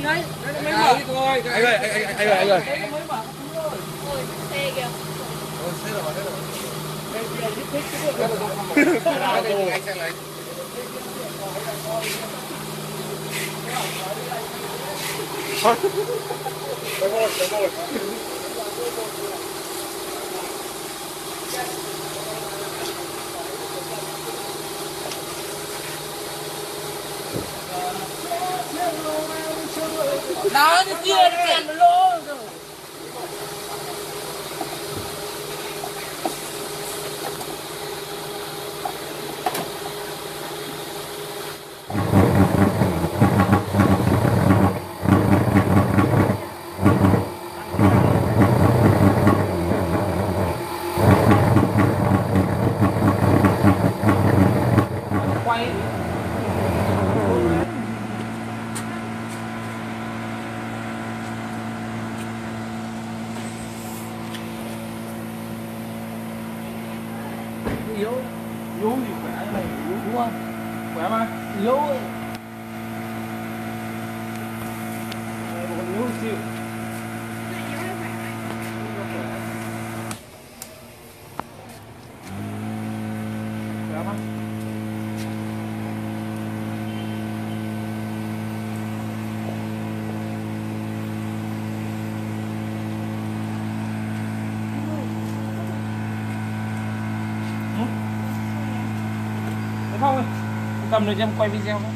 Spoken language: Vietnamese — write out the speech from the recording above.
anh ấy. Đấy thôi. Anh ơi, anh ơi. Ôi, xe kìa. Thế rồi, thế rồi. Anh sang lấy. Được rồi. Đó, cái kia nó kèn nó lô rồi. Quay yếu thì khỏe này, yếu đúng không? Khỏe mà, yếu ấy. Còn yếu chịu. Khỏe mà. Không ơi, cầm được cho em quay video nữa.